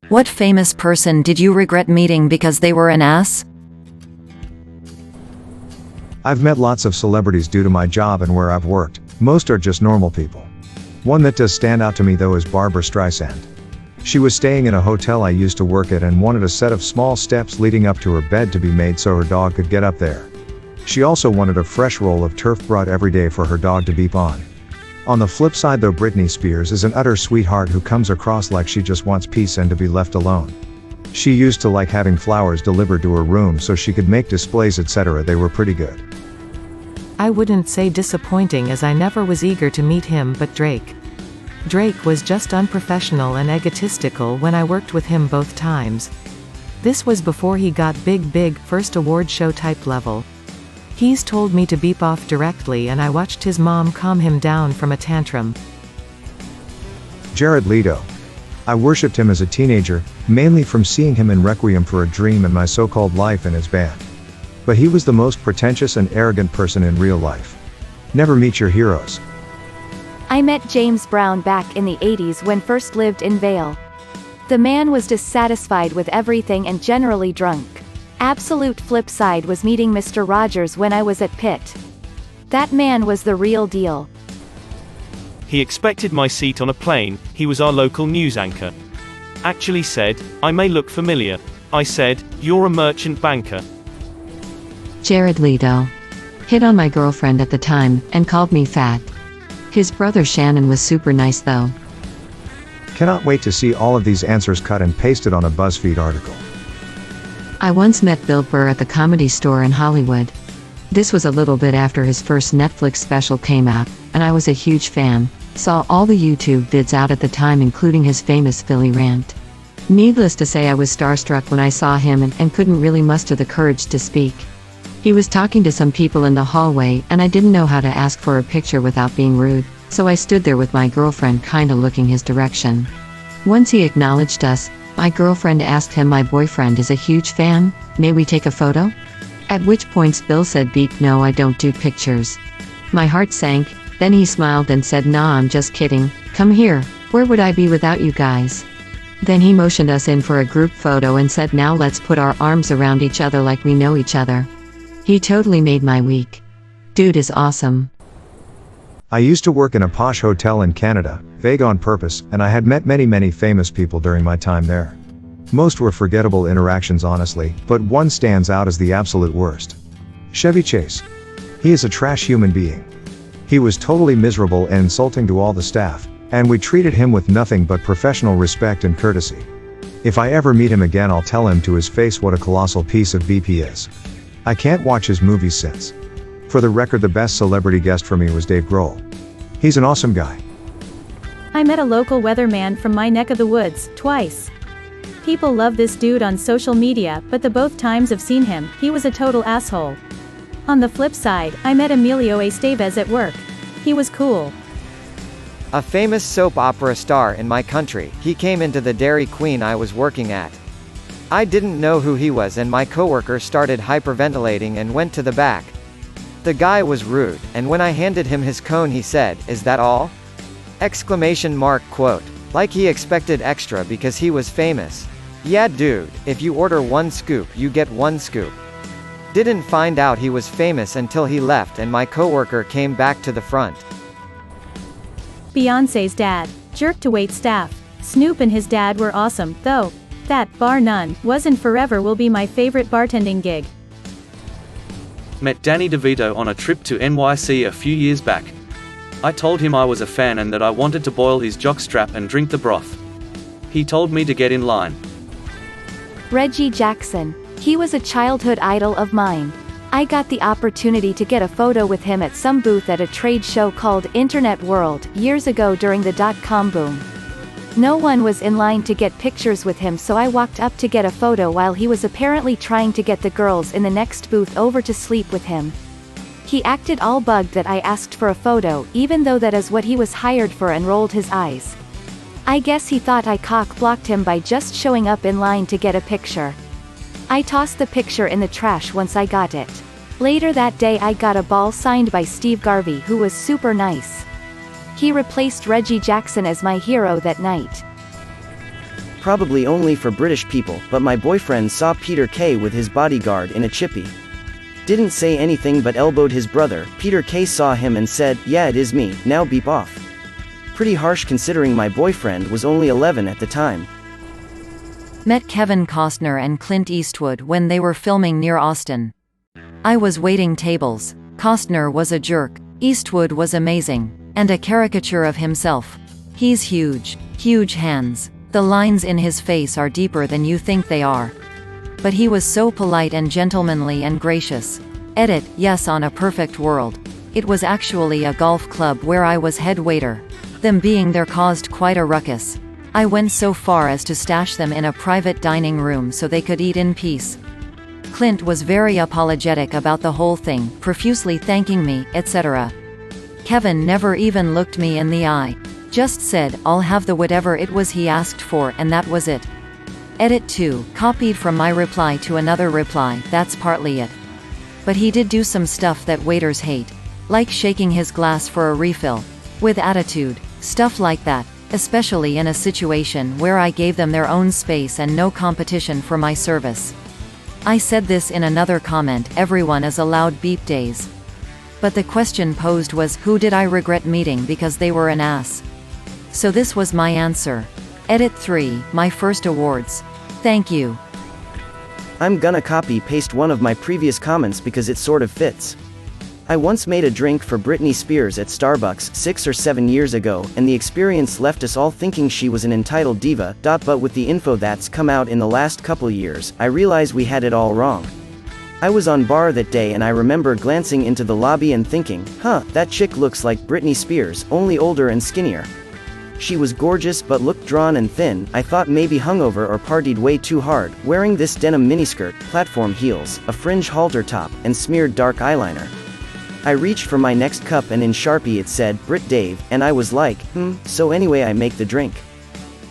What famous person did you regret meeting because they were an ass? I've met lots of celebrities due to my job and where I've worked. Most are just normal people. One that does stand out to me though is Barbra Streisand. She was staying in a hotel I used to work at and wanted a set of small steps leading up to her bed to be made so her dog could get up there. She also wanted a fresh roll of turf brought every day for her dog to beep on. On the flip side though, Britney Spears is an utter sweetheart who comes across like she just wants peace and to be left alone. She used to like having flowers delivered to her room so she could make displays, etc. They were pretty good. I wouldn't say disappointing as I never was eager to meet him, but Drake. Drake was just unprofessional and egotistical when I worked with him both times. This was before he got big first award show type level. He's told me to beep off directly and I watched his mom calm him down from a tantrum. Jared Leto. I worshipped him as a teenager, mainly from seeing him in Requiem for a Dream and My So-Called Life in his band. But he was the most pretentious and arrogant person in real life. Never meet your heroes. I met James Brown back in the 80s when first lived in Vail. The man was dissatisfied with everything and generally drunk. Absolute flip side was meeting Mr. Rogers when I was at Pitt. That man was the real deal. He expected my seat on a plane. He was our local news anchor. Actually said, "I may look familiar." I said, "You're a merchant banker." Jared Leto. Hit on my girlfriend at the time, and called me fat. His brother Shannon was super nice though. Cannot wait to see all of these answers cut and pasted on a BuzzFeed article. I once met Bill Burr at the Comedy Store in Hollywood. This was a little bit after his first Netflix special came out, and I was a huge fan. Saw all the YouTube vids out at the time, including his famous Philly rant. Needless to say, I was starstruck when I saw him and couldn't really muster the courage to speak. He was talking to some people in the hallway and I didn't know how to ask for a picture without being rude, so I stood there with my girlfriend kinda looking his direction. Once he acknowledged us, my girlfriend asked him, "My boyfriend is a huge fan, may we take a photo?" At which point Bill said, "Beep, no, I don't do pictures." My heart sank, then he smiled and said, "Nah, I'm just kidding, come here, where would I be without you guys?" Then he motioned us in for a group photo and said, "Now let's put our arms around each other like we know each other." He totally made my week. Dude is awesome. I used to work in a posh hotel in Canada, vague on purpose, and I had met many famous people during my time there. Most were forgettable interactions honestly, but one stands out as the absolute worst. Chevy Chase. He is a trash human being. He was totally miserable and insulting to all the staff, and we treated him with nothing but professional respect and courtesy. If I ever meet him again, I'll tell him to his face what a colossal piece of BP he is. I can't watch his movies since. For the record, the best celebrity guest for me was Dave Grohl. He's an awesome guy. I met a local weatherman from my neck of the woods, twice. People love this dude on social media, but the both times I've seen him, he was a total asshole. On the flip side, I met Emilio Estevez at work. He was cool. A famous soap opera star in my country, he came into the Dairy Queen I was working at. I didn't know who he was and my coworker started hyperventilating and went to the back. The guy was rude, and when I handed him his cone he said, "Is that all?" Exclamation mark quote. Like he expected extra because he was famous. Yeah dude, if you order one scoop you get one scoop. Didn't find out he was famous until he left and my coworker came back to the front. Beyonce's dad, jerk to wait staff. Snoop and his dad were awesome, though. That, bar none, was and forever will be my favorite bartending gig. Met Danny DeVito on a trip to NYC a few years back. I told him I was a fan and that I wanted to boil his jockstrap and drink the broth. He told me to get in line. Reggie Jackson. He was a childhood idol of mine. I got the opportunity to get a photo with him at some booth at a trade show called Internet World, years ago during the dot-com boom. No one was in line to get pictures with him, so I walked up to get a photo while he was apparently trying to get the girls in the next booth over to sleep with him. He acted all bugged that I asked for a photo, even though that is what he was hired for, and rolled his eyes. I guess he thought I cock-blocked him by just showing up in line to get a picture. I tossed the picture in the trash once I got it. Later that day I got a ball signed by Steve Garvey, who was super nice. He replaced Reggie Jackson as my hero that night. probably only for British people, but my boyfriend saw Peter Kay with his bodyguard in a chippy. Didn't say anything but elbowed his brother. Peter Kay saw him and said, "Yeah, it is me, now beep off." Pretty harsh considering my boyfriend was only 11 at the time. Met Kevin Costner and Clint Eastwood when they were filming near Austin. I was waiting tables. Costner was a jerk. Eastwood was amazing. And a caricature of himself. He's huge. Huge hands. The lines in his face are deeper than you think they are. But he was so polite and gentlemanly and gracious. Edit, yes, on A Perfect World. It was actually a golf club where I was head waiter. Them being there caused quite a ruckus. I went so far as to stash them in a private dining room so they could eat in peace. Clint was very apologetic about the whole thing, profusely thanking me, etc. Kevin never even looked me in the eye. Just said, "I'll have the whatever it was he asked for," and that was it. Edit 2, copied from my reply to another reply, that's partly it. But he did do some stuff that waiters hate. Like shaking his glass for a refill. With attitude. Stuff like that. Especially in a situation where I gave them their own space and no competition for my service. I said this in another comment, everyone is allowed beep days. But the question posed was, who did I regret meeting because they were an ass? So this was my answer. Edit 3, my first awards. Thank you. I'm gonna copy-paste one of my previous comments because it sort of fits. I once made a drink for Britney Spears at Starbucks 6 or 7 years ago, and the experience left us all thinking she was an entitled diva. But with the info that's come out in the last couple years, I realize we had it all wrong. I was on bar that day and I remember glancing into the lobby and thinking, that chick looks like Britney Spears, only older and skinnier. She was gorgeous but looked drawn and thin. I thought maybe hungover or partied way too hard, wearing this denim miniskirt, platform heels, a fringe halter top, and smeared dark eyeliner. I reached for my next cup and in Sharpie it said, "Brit Dave," and I was like, so anyway I make the drink.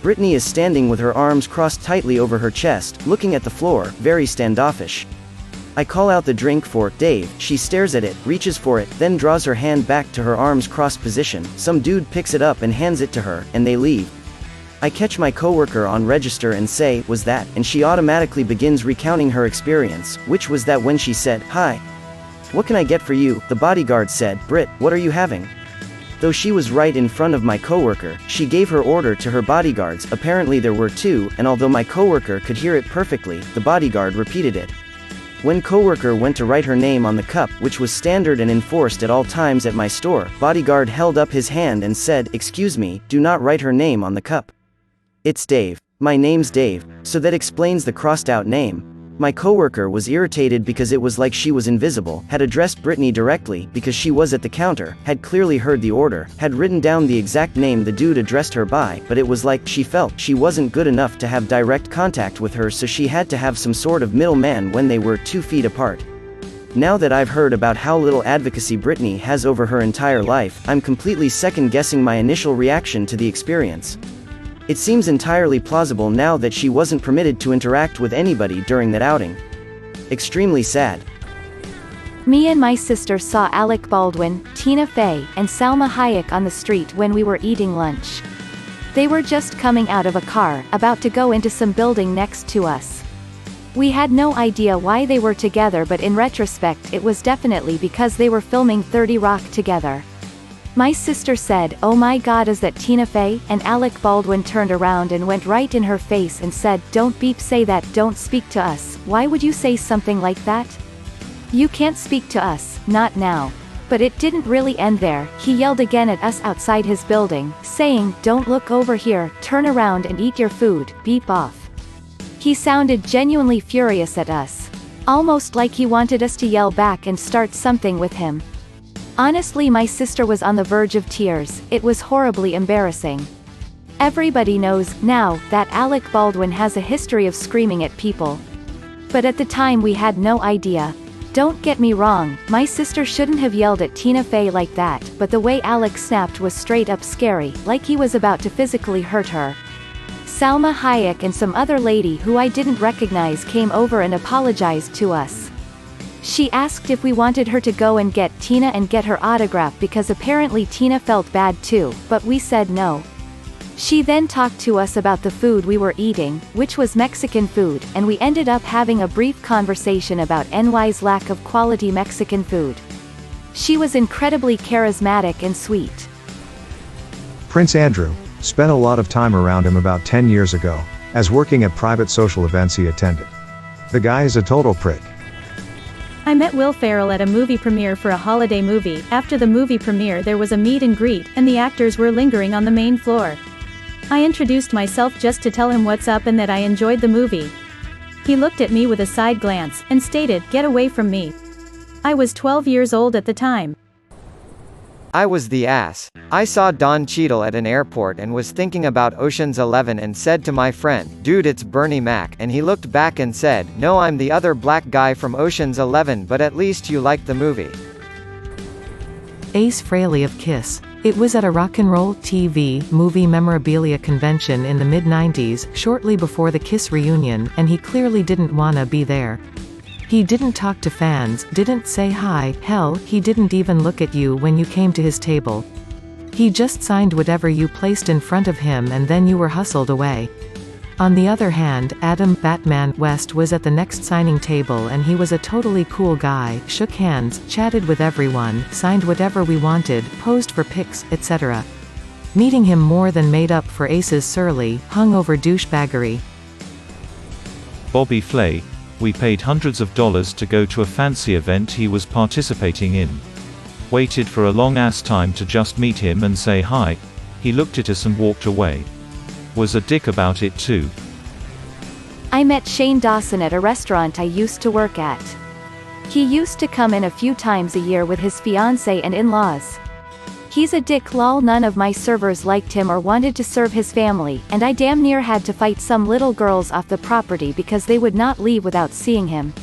Britney is standing with her arms crossed tightly over her chest, looking at the floor, very standoffish. I call out the drink for Dave, she stares at it, reaches for it, then draws her hand back to her arms crossed position. Some dude picks it up and hands it to her, and they leave. I catch my coworker on register and say, "Was that?" and she automatically begins recounting her experience, which was that when she said, "Hi. What can I get for you?" the bodyguard said, "Brit, what are you having?" Though she was right in front of my coworker, she gave her order to her bodyguards. Apparently there were two, and although my coworker could hear it perfectly, the bodyguard repeated it. When coworker went to write her name on the cup, which was standard and enforced at all times at my store, bodyguard held up his hand and said, "Excuse me, do not write her name on the cup. It's Dave. My name's Dave." So that explains the crossed out name. My coworker was irritated because it was like she was invisible, had addressed Britney directly because she was at the counter, had clearly heard the order, had written down the exact name the dude addressed her by, but it was like she felt she wasn't good enough to have direct contact with her, so she had to have some sort of middleman when they were 2 feet apart. Now that I've heard about how little advocacy Britney has over her entire life, I'm completely second-guessing my initial reaction to the experience. It seems entirely plausible now that she wasn't permitted to interact with anybody during that outing. Extremely sad. Me and my sister saw Alec Baldwin, Tina Fey, and Salma Hayek on the street when we were eating lunch. They were just coming out of a car, about to go into some building next to us. We had no idea why they were together, but in retrospect it was definitely because they were filming 30 Rock together. My sister said, "Oh my god, is that Tina Fey?" and Alec Baldwin turned around and went right in her face and said, "Don't beep say that, don't speak to us. Why would you say something like that? You can't speak to us, not now." But it didn't really end there. He yelled again at us outside his building, saying, "Don't look over here, turn around and eat your food, beep off." He sounded genuinely furious at us. Almost like he wanted us to yell back and start something with him. Honestly, my sister was on the verge of tears. It was horribly embarrassing. Everybody knows, now, that Alec Baldwin has a history of screaming at people. But at the time we had no idea. Don't get me wrong, my sister shouldn't have yelled at Tina Fey like that, but the way Alec snapped was straight up scary, like he was about to physically hurt her. Salma Hayek and some other lady who I didn't recognize came over and apologized to us. She asked if we wanted her to go and get Tina and get her autograph because apparently Tina felt bad too, but we said no. She then talked to us about the food we were eating, which was Mexican food, and we ended up having a brief conversation about NY's lack of quality Mexican food. She was incredibly charismatic and sweet. Prince Andrew. Spent a lot of time around him about 10 years ago, as working at private social events he attended. The guy is a total prick. I met Will Ferrell at a movie premiere for a holiday movie. After the movie premiere there was a meet and greet, and the actors were lingering on the main floor. I introduced myself just to tell him what's up and that I enjoyed the movie. He looked at me with a side glance, and stated, "Get away from me." I was 12 years old at the time. I was the ass. I saw Don Cheadle at an airport and was thinking about Ocean's 11 and said to my friend, "Dude, it's Bernie Mac," and he looked back and said, "No, I'm the other black guy from Ocean's 11, but at least you liked the movie." Ace Frehley of Kiss. It was at a rock and roll TV movie memorabilia convention in the mid-90s, shortly before the Kiss reunion, and he clearly didn't wanna be there. He didn't talk to fans, didn't say hi, hell, he didn't even look at you when you came to his table. He just signed whatever you placed in front of him and then you were hustled away. On the other hand, Adam "Batman" West was at the next signing table and he was a totally cool guy, shook hands, chatted with everyone, signed whatever we wanted, posed for pics, etc. Meeting him more than made up for Ace's surly, hungover douchebaggery. Bobby Flay. We paid hundreds of dollars to go to a fancy event he was participating in. Waited for a long-ass time to just meet him and say hi. He looked at us and walked away. Was a dick about it too. I met Shane Dawson at a restaurant I used to work at. He used to come in a few times a year with his fiancée and in-laws. He's a dick lol. None of my servers liked him or wanted to serve his family, and I damn near had to fight some little girls off the property because they would not leave without seeing him.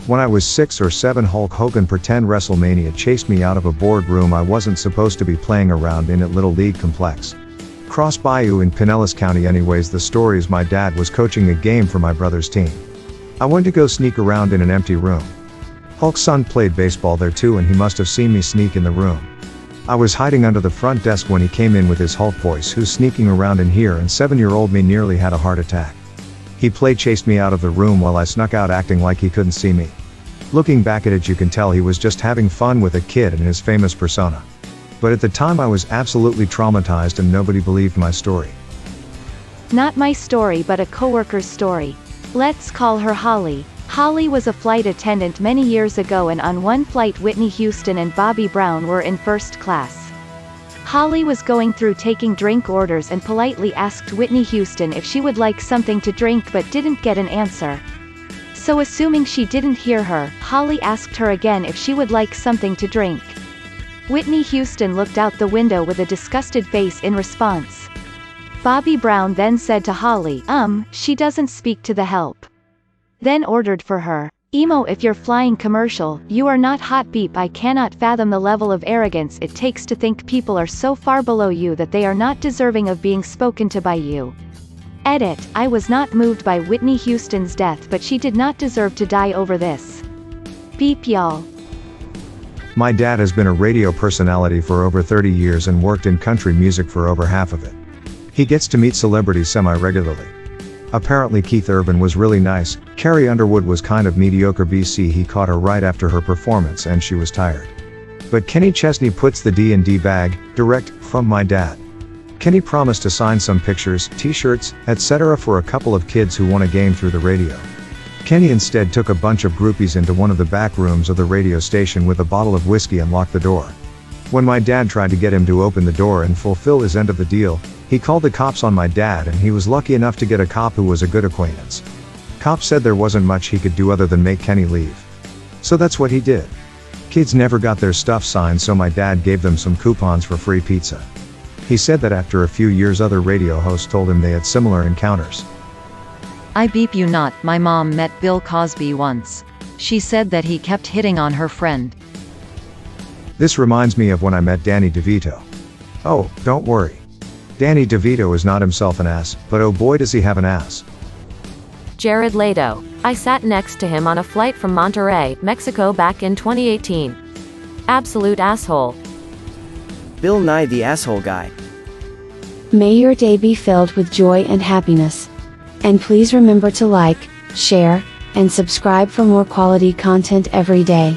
When I was 6 or 7, Hulk Hogan pretend WrestleMania chased me out of a boardroom I wasn't supposed to be playing around in at Little League Complex. Cross Bayou in Pinellas County. Anyways, the story is my dad was coaching a game for my brother's team. I went to go sneak around in an empty room. Hulk's son played baseball there too and he must have seen me sneak in the room. I was hiding under the front desk when he came in with his Hulk voice, "Who's sneaking around in here?" and 7-year-old me nearly had a heart attack. He chased me out of the room while I snuck out acting like he couldn't see me. Looking back at it you can tell he was just having fun with a kid and his famous persona. But at the time I was absolutely traumatized and nobody believed my story. Not my story but a coworker's story. Let's call her Holly. Holly was a flight attendant many years ago and on one flight Whitney Houston and Bobby Brown were in first class. Holly was going through taking drink orders and politely asked Whitney Houston if she would like something to drink but didn't get an answer. So assuming she didn't hear her, Holly asked her again if she would like something to drink. Whitney Houston looked out the window with a disgusted face in response. Bobby Brown then said to Holly, she doesn't speak to the help. Then ordered for her. "Emo, if you're flying commercial, you are not hot beep. I cannot fathom the level of arrogance it takes to think people are so far below you that they are not deserving of being spoken to by you." Edit, I was not moved by Whitney Houston's death but she did not deserve to die over this. Beep y'all. My dad has been a radio personality for over 30 years and worked in country music for over half of it. He gets to meet celebrities semi-regularly. Apparently Keith Urban was really nice, Carrie Underwood was kind of mediocre. BC he caught her right after her performance and she was tired. But Kenny Chesney puts the D&D bag, direct, from my dad. Kenny promised to sign some pictures, t-shirts, etc. for a couple of kids who won a game through the radio. Kenny instead took a bunch of groupies into one of the back rooms of the radio station with a bottle of whiskey and locked the door. When my dad tried to get him to open the door and fulfill his end of the deal, he called the cops on my dad and he was lucky enough to get a cop who was a good acquaintance. Cop said there wasn't much he could do other than make Kenny leave. So that's what he did. Kids never got their stuff signed so my dad gave them some coupons for free pizza. He said that after a few years other radio hosts told him they had similar encounters. I beep you not, my mom met Bill Cosby once. She said that he kept hitting on her friend. This reminds me of when I met Danny DeVito. Oh, don't worry. Danny DeVito is not himself an ass, but oh boy does he have an ass. Jared Leto. I sat next to him on a flight from Monterrey, Mexico back in 2018. Absolute asshole. Bill Nye the asshole guy. May your day be filled with joy and happiness. And please remember to like, share, and subscribe for more quality content every day.